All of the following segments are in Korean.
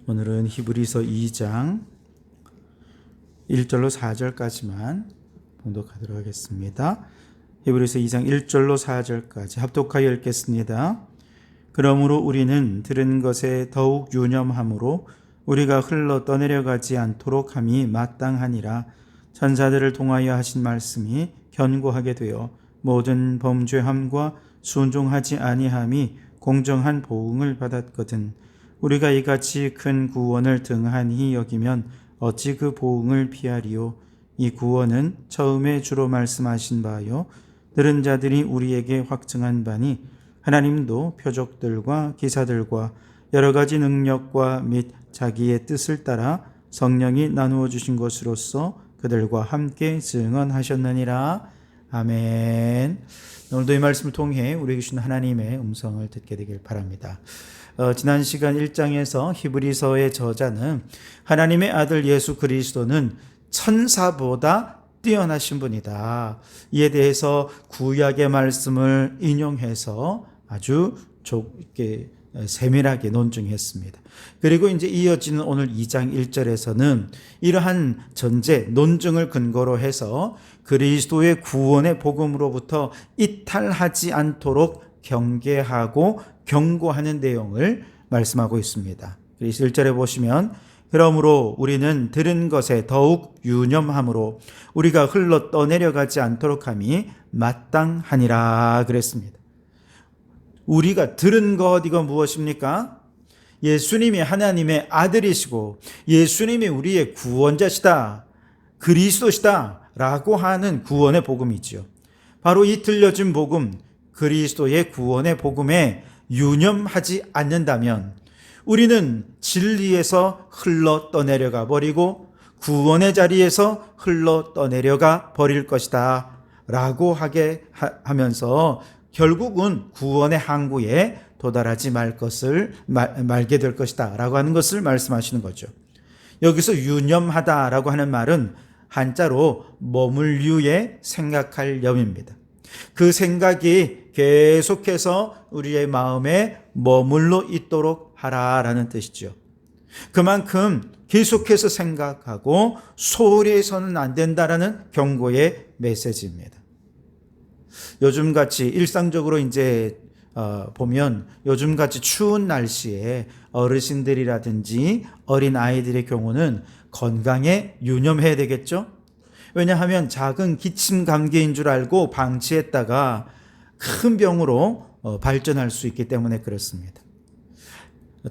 오늘은 히브리서 2장 1절로 4절까지만 봉독하도록 하겠습니다. 히브리서 2장 1절로 4절까지 합독하여 읽겠습니다. 그러므로 우리는 들은 것에 더욱 유념함으로 우리가 흘러 떠내려가지 않도록 함이 마땅하니라. 천사들을 통하여 하신 말씀이 견고하게 되어 모든 범죄함과 순종하지 아니함이 공정한 보응을 받았거든. 우리가 이같이 큰 구원을 등한히 여기면 어찌 그 보응을 피하리요. 이 구원은 처음에 주로 말씀하신 바요 들은 자들이 우리에게 확증한 바니 하나님도 표적들과 기사들과 여러 가지 능력과 및 자기의 뜻을 따라 성령이 나누어 주신 것으로서 그들과 함께 증언하셨느니라. 아멘. 오늘도 이 말씀을 통해 우리에게 주신 하나님의 음성을 듣게 되길 바랍니다. 지난 시간 1장에서 히브리서의 저자는 하나님의 아들 예수 그리스도는 천사보다 뛰어나신 분이다. 이에 대해서 구약의 말씀을 인용해서 아주 좁게 세밀하게 논증했습니다. 그리고 이제 이어지는 오늘 2장 1절에서는 이러한 전제, 논증을 근거로 해서 그리스도의 구원의 복음으로부터 이탈하지 않도록 경계하고 경고하는 내용을 말씀하고 있습니다. 그래서 1절에 보시면 그러므로 우리는 들은 것에 더욱 유념함으로 우리가 흘러 떠내려가지 않도록 함이 마땅하니라 그랬습니다. 우리가 들은 것 이건 무엇입니까? 예수님이 하나님의 아들이시고 예수님이 우리의 구원자시다, 그리스도시다 라고 하는 구원의 복음이지요. 바로 이 들려진 복음, 그리스도의 구원의 복음에 유념하지 않는다면 우리는 진리에서 흘러 떠내려가 버리고 구원의 자리에서 흘러 떠내려가 버릴 것이다 라고 하면서 결국은 구원의 항구에 도달하지 말게 될 것이다 라고 하는 것을 말씀하시는 거죠. 여기서 유념하다 라고 하는 말은 한자로 머물유의 생각할 염입니다. 그 생각이 계속해서 우리의 마음에 머물러 있도록 하라라는 뜻이죠. 그만큼 계속해서 생각하고 소홀히 해서는 안 된다라는 경고의 메시지입니다. 요즘같이 일상적으로 이제 보면 요즘같이 추운 날씨에 어르신들이라든지 어린 아이들의 경우는 건강에 유념해야 되겠죠? 왜냐하면 작은 기침 감기인 줄 알고 방치했다가 큰 병으로 발전할 수 있기 때문에 그렇습니다.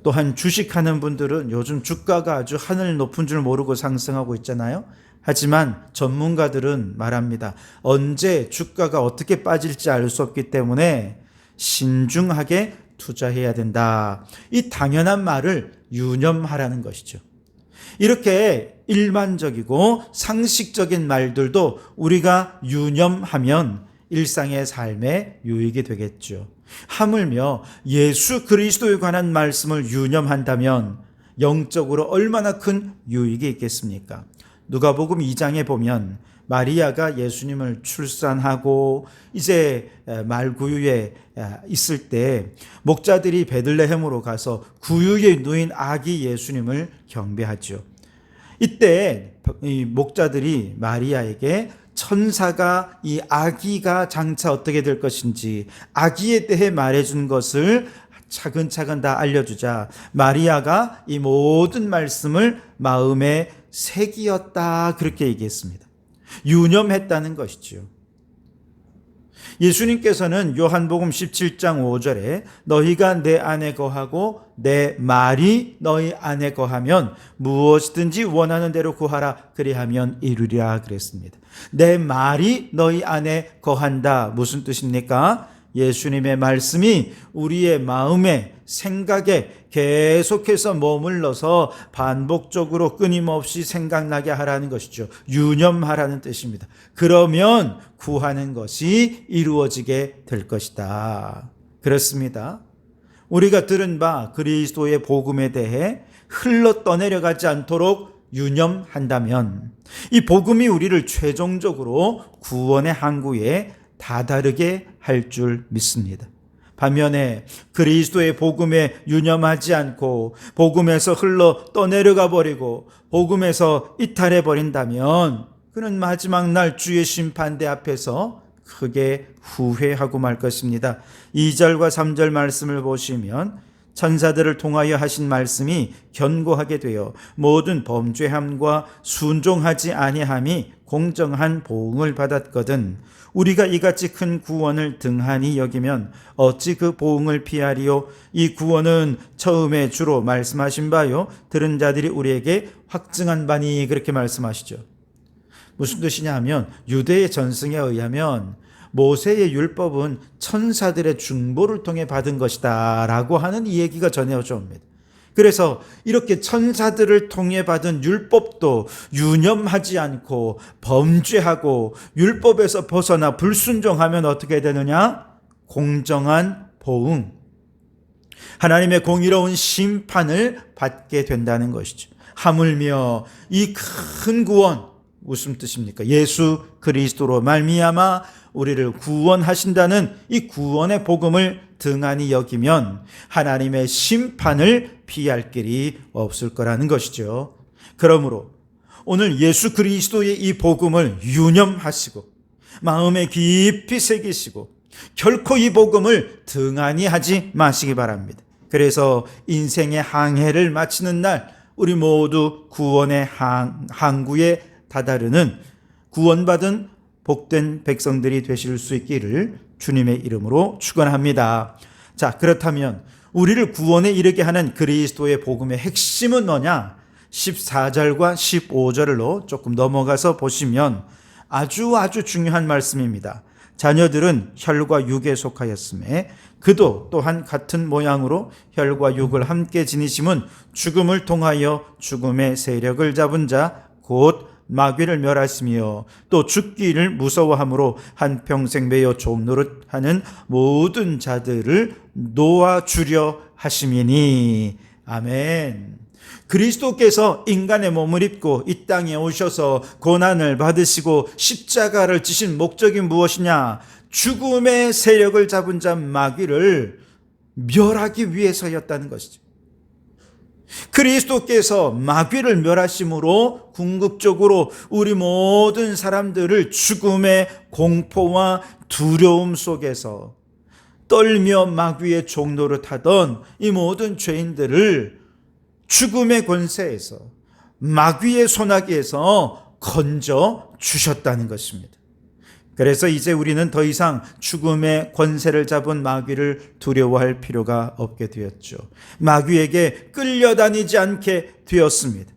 또한 주식하는 분들은 요즘 주가가 아주 하늘 높은 줄 모르고 상승하고 있잖아요. 하지만 전문가들은 말합니다. 언제 주가가 어떻게 빠질지 알 수 없기 때문에 신중하게 투자해야 된다. 이 당연한 말을 유념하라는 것이죠. 이렇게 일반적이고 상식적인 말들도 우리가 유념하면 일상의 삶에 유익이 되겠죠. 하물며 예수 그리스도에 관한 말씀을 유념한다면 영적으로 얼마나 큰 유익이 있겠습니까? 누가복음 2장에 보면 마리아가 예수님을 출산하고 이제 말구유에 있을 때 목자들이 베들레헴으로 가서 구유에 누인 아기 예수님을 경배하죠. 이때 이 목자들이 마리아에게 천사가 이 아기가 장차 어떻게 될 것인지 아기에 대해 말해준 것을 차근차근 다 알려주자 마리아가 이 모든 말씀을 마음에 새기었다 그렇게 얘기했습니다. 유념했다는 것이죠. 예수님께서는 요한복음 17장 5절에 너희가 내 안에 거하고 내 말이 너희 안에 거하면 무엇이든지 원하는 대로 구하라 그리하면 이루리라 그랬습니다. 내 말이 너희 안에 거한다. 무슨 뜻입니까? 예수님의 말씀이 우리의 마음에 생각에 계속해서 머물러서 반복적으로 끊임없이 생각나게 하라는 것이죠. 유념하라는 뜻입니다. 그러면 구하는 것이 이루어지게 될 것이다. 그렇습니다. 우리가 들은 바 그리스도의 복음에 대해 흘러 떠내려가지 않도록 유념한다면 이 복음이 우리를 최종적으로 구원의 항구에 다다르게 할 줄 믿습니다. 반면에 그리스도의 복음에 유념하지 않고 복음에서 흘러 떠내려가 버리고 복음에서 이탈해 버린다면 그는 마지막 날 주의 심판대 앞에서 크게 후회하고 말 것입니다. 2절과 3절 말씀을 보시면 천사들을 통하여 하신 말씀이 견고하게 되어 모든 범죄함과 순종하지 아니함이 공정한 보응을 받았거든. 우리가 이같이 큰 구원을 등한히 여기면 어찌 그 보응을 피하리요? 이 구원은 처음에 주로 말씀하신 바요 들은 자들이 우리에게 확증한 바니, 그렇게 말씀하시죠. 무슨 뜻이냐 하면 유대의 전승에 의하면 모세의 율법은 천사들의 중보를 통해 받은 것이다 라고 하는 이 얘기가 전해져 옵니다. 그래서 이렇게 천사들을 통해 받은 율법도 유념하지 않고 범죄하고 율법에서 벗어나 불순종하면 어떻게 되느냐? 공정한 보응, 하나님의 공의로운 심판을 받게 된다는 것이죠. 하물며 이 큰 구원, 무슨 뜻입니까? 예수 그리스도로 말미암아 우리를 구원하신다는 이 구원의 복음을 등한히 여기면 하나님의 심판을 피할 길이 없을 거라는 것이죠. 그러므로 오늘 예수 그리스도의 이 복음을 유념하시고 마음에 깊이 새기시고 결코 이 복음을 등한히 하지 마시기 바랍니다. 그래서 인생의 항해를 마치는 날 우리 모두 구원의 항구에 다다르는 구원받은 복된 백성들이 되실 수 있기를 주님의 이름으로 축원합니다. 자, 그렇다면 우리를 구원에 이르게 하는 그리스도의 복음의 핵심은 뭐냐? 14절과 15절로 조금 넘어가서 보시면 아주 중요한 말씀입니다. 자녀들은 혈과 육에 속하였음에 그도 또한 같은 모양으로 혈과 육을 함께 지니심은 죽음을 통하여 죽음의 세력을 잡은 자 곧 마귀를 멸하시며 또 죽기를 무서워함으로 한평생 매여 종노릇하는 모든 자들을 놓아주려 하심이니. 아멘. 그리스도께서 인간의 몸을 입고 이 땅에 오셔서 고난을 받으시고 십자가를 지신 목적이 무엇이냐? 죽음의 세력을 잡은 자 마귀를 멸하기 위해서였다는 것이죠. 그리스도께서 마귀를 멸하심으로 궁극적으로 우리 모든 사람들을 죽음의 공포와 두려움 속에서 떨며 마귀의 종노릇하던 이 모든 죄인들을 죽음의 권세에서 마귀의 손아귀에서 건져 주셨다는 것입니다. 그래서 이제 우리는 더 이상 죽음의 권세를 잡은 마귀를 두려워할 필요가 없게 되었죠. 마귀에게 끌려다니지 않게 되었습니다.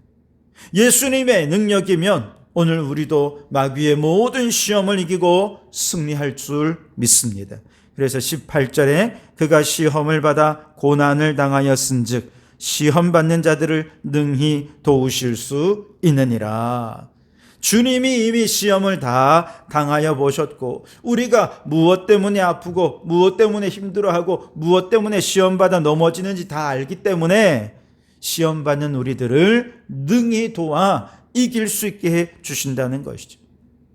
예수님의 능력이면 오늘 우리도 마귀의 모든 시험을 이기고 승리할 줄 믿습니다. 그래서 18절에 그가 시험을 받아 고난을 당하였은즉 시험 받는 자들을 능히 도우실 수 있느니라. 주님이 이미 시험을 다 당하여 보셨고 우리가 무엇 때문에 아프고 무엇 때문에 힘들어하고 무엇 때문에 시험받아 넘어지는지 다 알기 때문에 시험받는 우리들을 능히 도와 이길 수 있게 해 주신다는 것이죠.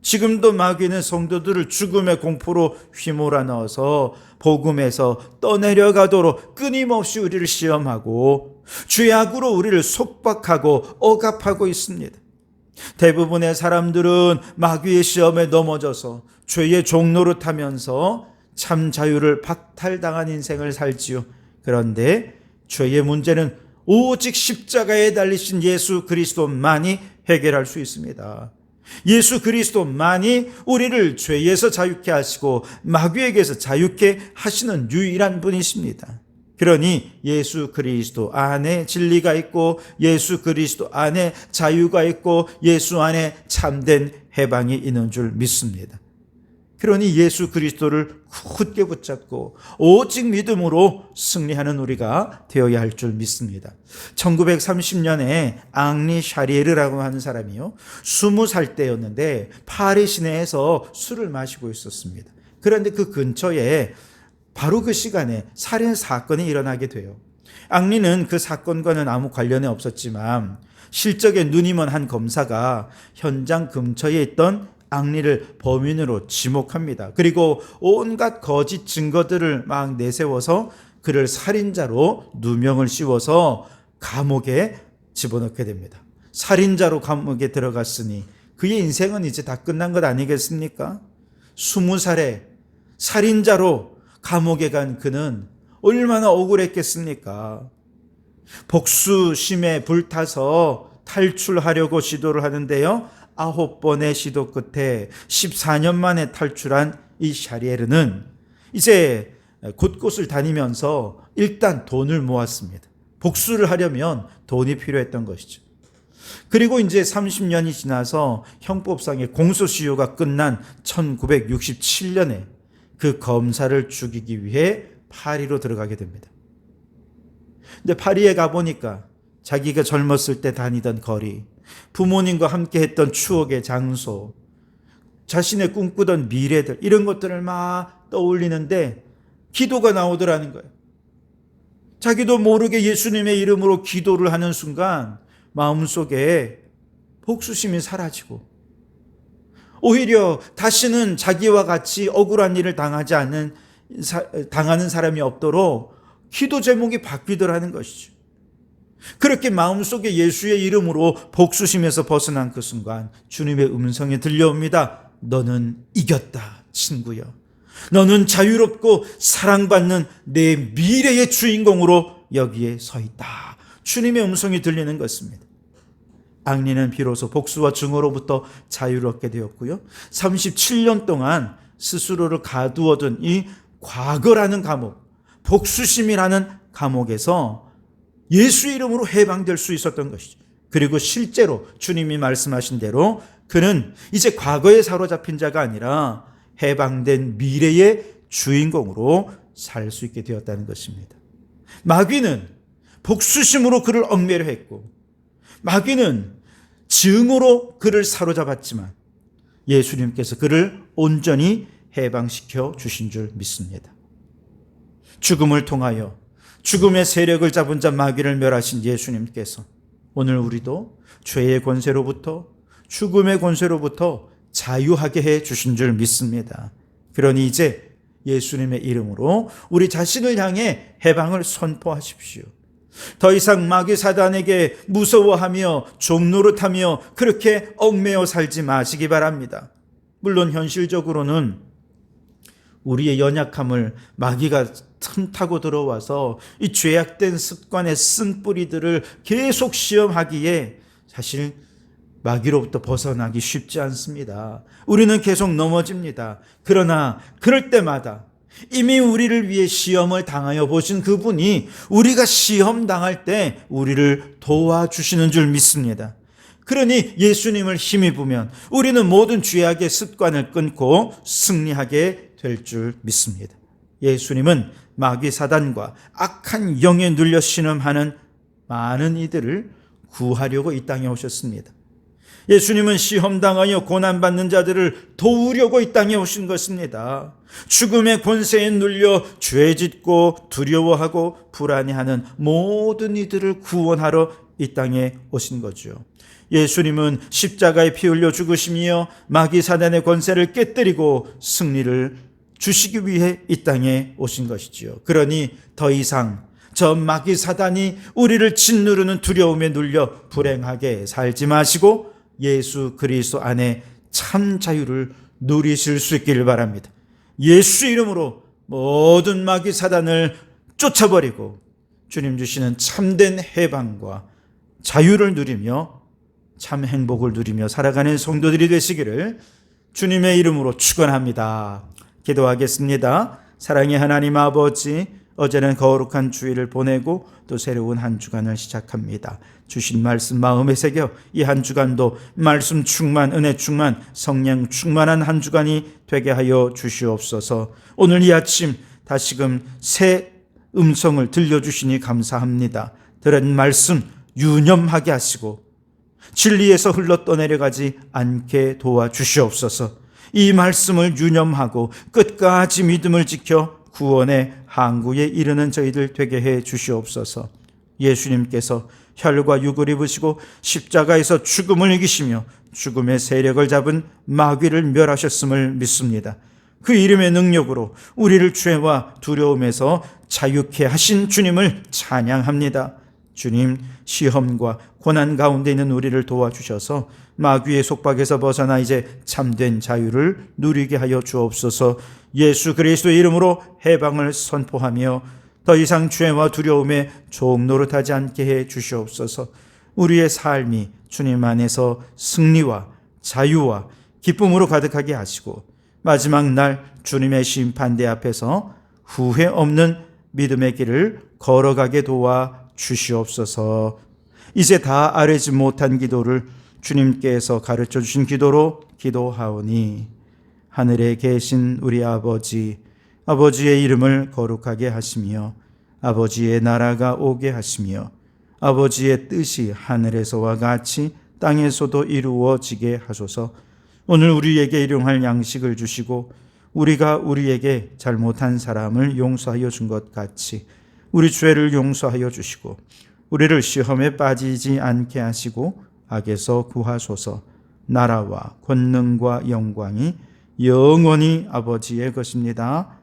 지금도 마귀는 성도들을 죽음의 공포로 휘몰아 넣어서 복음에서 떠내려가도록 끊임없이 우리를 시험하고 죄악으로 우리를 속박하고 억압하고 있습니다. 대부분의 사람들은 마귀의 시험에 넘어져서 죄의 종노릇하면서 참 자유를 박탈당한 인생을 살지요. 그런데 죄의 문제는 오직 십자가에 달리신 예수 그리스도만이 해결할 수 있습니다. 예수 그리스도만이 우리를 죄에서 자유케 하시고 마귀에게서 자유케 하시는 유일한 분이십니다. 그러니 예수 그리스도 안에 진리가 있고 예수 그리스도 안에 자유가 있고 예수 안에 참된 해방이 있는 줄 믿습니다. 그러니 예수 그리스도를 굳게 붙잡고 오직 믿음으로 승리하는 우리가 되어야 할 줄 믿습니다. 1930년에 앙리 샤리에르라고 하는 사람이요, 20살 때였는데 파리 시내에서 술을 마시고 있었습니다. 그런데 그 근처에 바로 그 시간에 살인 사건이 일어나게 돼요. 앙리는 그 사건과는 아무 관련이 없었지만 실적에 눈이 먼 한 검사가 현장 근처에 있던 앙리를 범인으로 지목합니다. 그리고 온갖 거짓 증거들을 막 내세워서 그를 살인자로 누명을 씌워서 감옥에 집어넣게 됩니다. 살인자로 감옥에 들어갔으니 그의 인생은 이제 다 끝난 것 아니겠습니까? 20살에 살인자로 감옥에 간 그는 얼마나 억울했겠습니까? 복수심에 불타서 탈출하려고 시도를 하는데요. 9번의 시도 끝에 14년 만에 탈출한 이 샤리에르는 이제 곳곳을 다니면서 일단 돈을 모았습니다. 복수를 하려면 돈이 필요했던 것이죠. 그리고 이제 30년이 지나서 형법상의 공소시효가 끝난 1967년에 그 검사를 죽이기 위해 파리로 들어가게 됩니다. 근데 파리에 가보니까 자기가 젊었을 때 다니던 거리, 부모님과 함께 했던 추억의 장소, 자신의 꿈꾸던 미래들, 이런 것들을 막 떠올리는데 기도가 나오더라는 거예요. 자기도 모르게 예수님의 이름으로 기도를 하는 순간 마음속에 복수심이 사라지고 오히려 다시는 자기와 같이 억울한 일을 당하는 사람이 없도록 기도 제목이 바뀌더라는 것이죠. 그렇게 마음속에 예수의 이름으로 복수심에서 벗어난 그 순간 주님의 음성이 들려옵니다. 너는 이겼다, 친구여. 너는 자유롭고 사랑받는 내 미래의 주인공으로 여기에 서 있다. 주님의 음성이 들리는 것입니다. 앙리는 비로소 복수와 증오로부터 자유롭게 되었고요. 37년 동안 스스로를 가두어둔 이 과거라는 감옥, 복수심이라는 감옥에서 예수 이름으로 해방될 수 있었던 것이죠. 그리고 실제로 주님이 말씀하신 대로 그는 이제 과거에 사로잡힌 자가 아니라 해방된 미래의 주인공으로 살 수 있게 되었다는 것입니다. 마귀는 복수심으로 그를 얽매려 했고 마귀는 증오로 그를 사로잡았지만 예수님께서 그를 온전히 해방시켜 주신 줄 믿습니다. 죽음을 통하여 죽음의 세력을 잡은 자 마귀를 멸하신 예수님께서 오늘 우리도 죄의 권세로부터 죽음의 권세로부터 자유하게 해 주신 줄 믿습니다. 그러니 이제 예수님의 이름으로 우리 자신을 향해 해방을 선포하십시오. 더 이상 마귀 사단에게 무서워하며 종노릇하며 그렇게 얽매여 살지 마시기 바랍니다. 물론 현실적으로는 우리의 연약함을 마귀가 틈타고 들어와서 이 죄악된 습관의 쓴뿌리들을 계속 시험하기에 사실 마귀로부터 벗어나기 쉽지 않습니다. 우리는 계속 넘어집니다. 그러나 그럴 때마다 이미 우리를 위해 시험을 당하여 보신 그분이 우리가 시험 당할 때 우리를 도와주시는 줄 믿습니다. 그러니 예수님을 힘입으면 우리는 모든 죄악의 습관을 끊고 승리하게 될 줄 믿습니다. 예수님은 마귀 사단과 악한 영에 눌려 신음하는 많은 이들을 구하려고 이 땅에 오셨습니다. 예수님은 시험당하여 고난받는 자들을 도우려고 이 땅에 오신 것입니다. 죽음의 권세에 눌려 죄짓고 두려워하고 불안해하는 모든 이들을 구원하러 이 땅에 오신 거죠. 예수님은 십자가에 피 흘려 죽으시며 마귀 사단의 권세를 깨뜨리고 승리를 주시기 위해 이 땅에 오신 것이지요. 그러니 더 이상 저 마귀 사단이 우리를 짓누르는 두려움에 눌려 불행하게 살지 마시고 예수 그리스도 안에 참 자유를 누리실 수 있기를 바랍니다. 예수 이름으로 모든 마귀 사단을 쫓아버리고 주님 주시는 참된 해방과 자유를 누리며 참 행복을 누리며 살아가는 성도들이 되시기를 주님의 이름으로 축원합니다. 기도하겠습니다. 사랑의 하나님 아버지, 어제는 거룩한 주일을 보내고 또 새로운 한 주간을 시작합니다. 주신 말씀 마음에 새겨 이 한 주간도 말씀 충만, 은혜 충만, 성령 충만한 한 주간이 되게 하여 주시옵소서. 오늘 이 아침 다시금 새 음성을 들려주시니 감사합니다. 들은 말씀 유념하게 하시고 진리에서 흘러 떠내려가지 않게 도와주시옵소서. 이 말씀을 유념하고 끝까지 믿음을 지켜 구원의 항구에 이르는 저희들 되게 해 주시옵소서. 예수님께서 혈과 육을 입으시고 십자가에서 죽음을 이기시며 죽음의 세력을 잡은 마귀를 멸하셨음을 믿습니다. 그 이름의 능력으로 우리를 죄와 두려움에서 자유케 하신 주님을 찬양합니다. 주님, 시험과 고난 가운데 있는 우리를 도와주셔서 마귀의 속박에서 벗어나 이제 참된 자유를 누리게 하여 주옵소서. 예수 그리스도의 이름으로 해방을 선포하며 더 이상 죄와 두려움에 종노릇하지 않게 해 주시옵소서. 우리의 삶이 주님 안에서 승리와 자유와 기쁨으로 가득하게 하시고 마지막 날 주님의 심판대 앞에서 후회 없는 믿음의 길을 걸어가게 도와 주시옵소서. 이제 다 아뢰지 못한 기도를 주님께서 가르쳐 주신 기도로 기도하오니 하늘에 계신 우리 아버지, 아버지의 이름을 거룩하게 하시며 아버지의 나라가 오게 하시며 아버지의 뜻이 하늘에서와 같이 땅에서도 이루어지게 하소서. 오늘 우리에게 일용할 양식을 주시고 우리가 우리에게 잘못한 사람을 용서하여 준 것 같이 우리 죄를 용서하여 주시고 우리를 시험에 빠지지 않게 하시고 악에서 구하소서. 나라와 권능과 영광이 영원히 아버지의 것입니다.